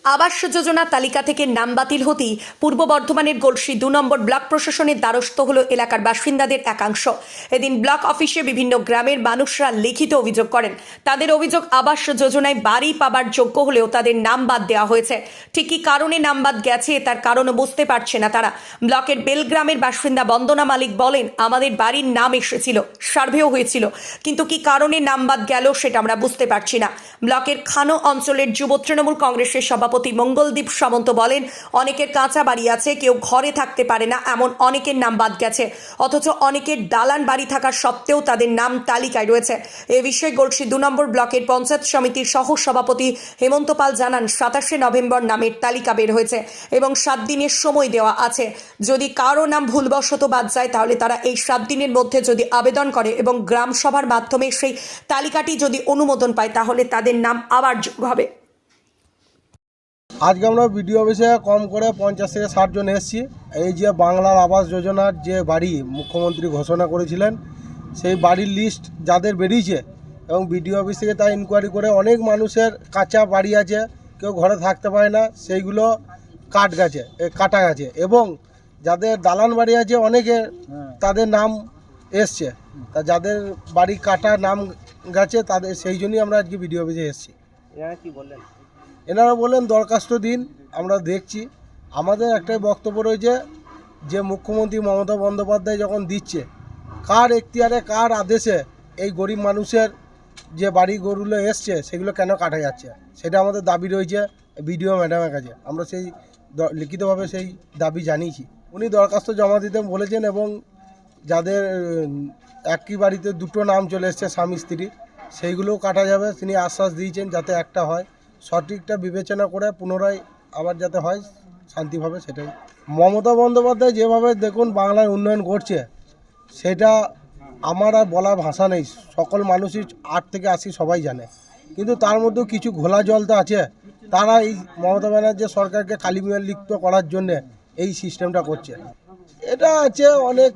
আবাস যোজনা তালিকা থেকে নাম বাতিল হতেই পূর্ব বর্ধমানের গলসি 2 নম্বর ব্লক প্রশাসনের দ্বারস্থ হল এলাকার বাসিন্দাদের একাংশ। এদিন ব্লক অফিসে বিভিন্ন গ্রামের মানুষরা লিখিত অভিযোগ করেন। তাদের অভিযোগ, আবাস যোজনায় বাড়ি পাবার যোগ্য হলেও তাদের নাম বাদ দেওয়া হয়েছে। ঠিক কী কারণে নাম বাদ গেছে তার কারণও বুঝতে পারছে না তারা। ব্লকের বেলগ্রামের বাসিন্দা বন্দনা মালিক বলেন, আমাদের বাড়ির নাম এসেছিল, সার্ভেও হয়েছিল, কিন্তু কী কারণে নাম বাদ গেল সেটা আমরা বুঝতে পারছি না। ব্লকের খানো অঞ্চলের যুব তৃণমূল কংগ্রেসের সভাপতি মঙ্গলদীপ সামন্ত বলেন, অনেকের কাঁচা বাড়ি আছে, কেউ ঘরে থাকতে পারে না, এমন অনেকের নাম বাদ গেছে। অথচ অনেকের দালান বাড়ি থাকা সত্ত্বেও তাদের নাম তালিকায় রয়েছে। এ বিষয়ে গলসি 2 নম্বর ব্লকের পঞ্চায়েত সমিতির সহ সভাপতি হেমন্ত পাল জানান, 27শে নভেম্বর নামের তালিকা বের হয়েছে এবং 7 দিনের সময় দেওয়া আছে। যদি কারো নাম ভুলবশত বাদ যায় তাহলে তারা এই 7 দিনের মধ্যে যদি আবেদন করে এবং গ্রাম সভার মাধ্যমে সেই তালিকাটি যদি অনুমোদন পায় তাহলে তাদের নাম আবার যোগ হবে। আজকে আমরা বিডিও অফিসে কম করে 50 থেকে 60 জন এসেছি। এই যে বাংলার আবাস যোজনার যে বাড়ি মুখ্যমন্ত্রী ঘোষণা করেছিলেন, সেই বাড়ির লিস্ট যাদের বেরিয়েছে এবং বিডিও অফিস থেকে তা ইনকোয়ারি করে অনেক মানুষের কাঁচা বাড়ি আছে, কেউ ঘরে থাকতে পারে না, সেইগুলো কাটা গেছে এবং যাদের দালান বাড়ি আছে অনেকে তাদের নাম এসছে। তা যাদের বাড়ি কাটা নাম গেছে তাদের সেই জন্যই আমরা আজকে বিডিও অফিসে এসেছি। কি বললেন? এনারা বললেন দরখাস্ত দিন, আমরা দেখছি। আমাদের একটাই বক্তব্য রয়েছে যে মুখ্যমন্ত্রী মমতা বন্দ্যোপাধ্যায় যখন দিচ্ছে, কার এখতিয়ারে কার আদেশে এই গরিব মানুষের যে বাড়িঘরগুলো এসছে সেগুলো কেন কাটা যাচ্ছে, সেটা আমাদের দাবি রয়েছে বিডিও ম্যাডামের কাছে। আমরা সেই লিখিতভাবে সেই দাবি জানিয়েছি। উনি দরখাস্ত জমা দিতে বলেছেন এবং যাদের একই বাড়িতে দুটো নাম চলে এসছে স্বামী স্ত্রী, সেইগুলোও কাটা যাবে। তিনি আশ্বাস দিয়েছেন যাতে একটা হয়, সঠিকটা বিবেচনা করে পুনরায় আবার যাতে হয় শান্তিভাবে, সেটাই। মমতা বন্দ্যোপাধ্যায় যেভাবে দেখুন বাংলার উন্নয়ন করছে, সেটা আমার আর বলার ভাষা নেই। সকল মানুষই 8 থেকে 80 সবাই জানে, কিন্তু তার মধ্যেও কিছু ঘোলা জল তো আছে। তারা এই মমতা ব্যানার্জি সরকারকে কালিমালিপ্ত করার জন্যে এই সিস্টেমটা করছে। এটা আছে অনেক,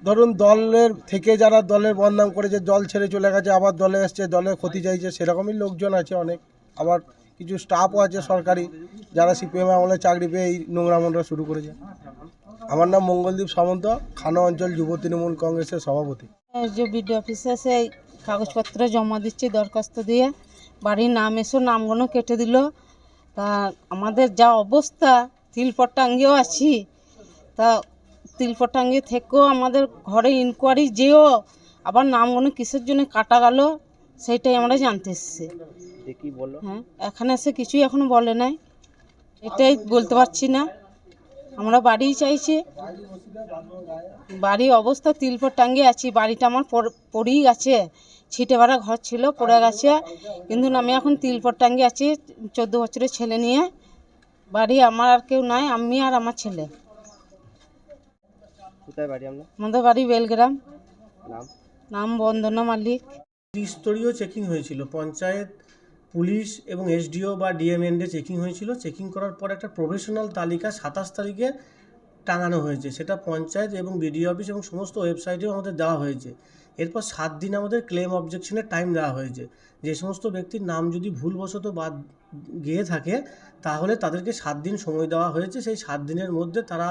ধরুন দলের থেকে যারা দলের বদনাম করেছে, দল ছেড়ে চলে গেছে, আবার দলে এসছে, দলের ক্ষতি চাইছে, সেরকমই লোকজন আছে অনেক। আবার কিছু স্টাফও আছে সরকারি, যারা সিপিএম আমলে চাকরি পেয়ে এই নোংরামনটা শুরু করেছে। আমার নাম মঙ্গলদীপ সামন্ত, খানো অঞ্চল যুব তৃণমূল কংগ্রেসের সভাপতি। যে বিডিও অফিসে সেই কাগজপত্র জমা দিচ্ছি দরখাস্ত দিয়ে, বাড়ির নাম এসো, নামগুলো কেটে দিল। তা আমাদের যা অবস্থা, তিলপট্টাঙ্গেও আছি, তা তিলপট্টাঙ্গে থেকেও আমাদের ঘরে ইনকোয়ারি যেও আবার নামগুলো কিসের জন্য কাটা গেল সেইটাই আমরা জানতে এসেছি। কি বললো? হ্যাঁ, এখানে এসে কিছুই এখনো বলে নাই, এটাই বলতে পারছি না। আমরা বাড়ি চাইছি, বাড়ির অবস্থা তিলপট্টাঙ্গে আছি, বাড়িটা আমার পড়েই গেছে, ছিটে ভাড়া ঘর ছিল, পড়ে গেছে, কিন্তু আমি এখন তিলপট্টাঙ্গে আছি 14 বছরের ছেলে নিয়ে। বাড়ি আমার আর কেউ নাই, আমি আর আমার ছেলে। কোথায় বাড়ি আপনার? আমাদের বাড়ি বেলগ্রাম। নাম? নাম বন্দনা মালিক। ত্রিস্তরীয় চেকিং হয়েছিল, পঞ্চায়েত, পুলিশ এবং এসডিও বা ডিএমএনডে চেকিং হয়েছিল। চেকিং করার পর একটা প্রফেশনাল তালিকা 27 তারিখে টাঙানো হয়েছে, সেটা পঞ্চায়েত এবং বিডিও অফিস এবং সমস্ত ওয়েবসাইটেও আমাদের দেওয়া হয়েছে। এরপর 7 দিন আমাদের ক্লেম অবজেকশনের টাইম দেওয়া হয়েছে। যে সমস্ত ব্যক্তির নাম যদি ভুলবশত বাদ গিয়ে থাকে তাহলে তাদেরকে 7 দিন সময় দেওয়া হয়েছে। সেই 7 দিনের মধ্যে তারা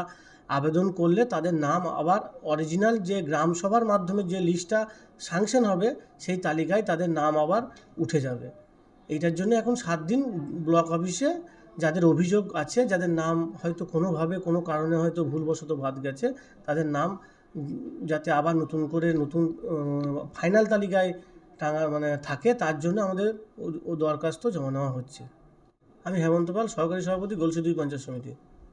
আবেদন করলে তাদের নাম আবার অরিজিনাল যে গ্রাম সভার মাধ্যমে যে লিস্টটা স্যাংশন হবে সেই তালিকায় তাদের নাম আবার উঠে যাবে। এইটার জন্য এখন 7 দিন ব্লক অফিসে যাদের অভিযোগ আছে, যাদের নাম হয়তো কোনোভাবে কোনো কারণে হয়তো ভুলবশত বাদ গেছে, তাদের নাম যাতে আবার নতুন করে ফাইনাল তালিকায় থাকে, তার জন্য আমাদের দরখাস্ত জমা নেওয়া হচ্ছে। আমি হেমন্ত পাল, সহকারী সভাপতি, গলসি 2 পঞ্চায়েত সমিতি।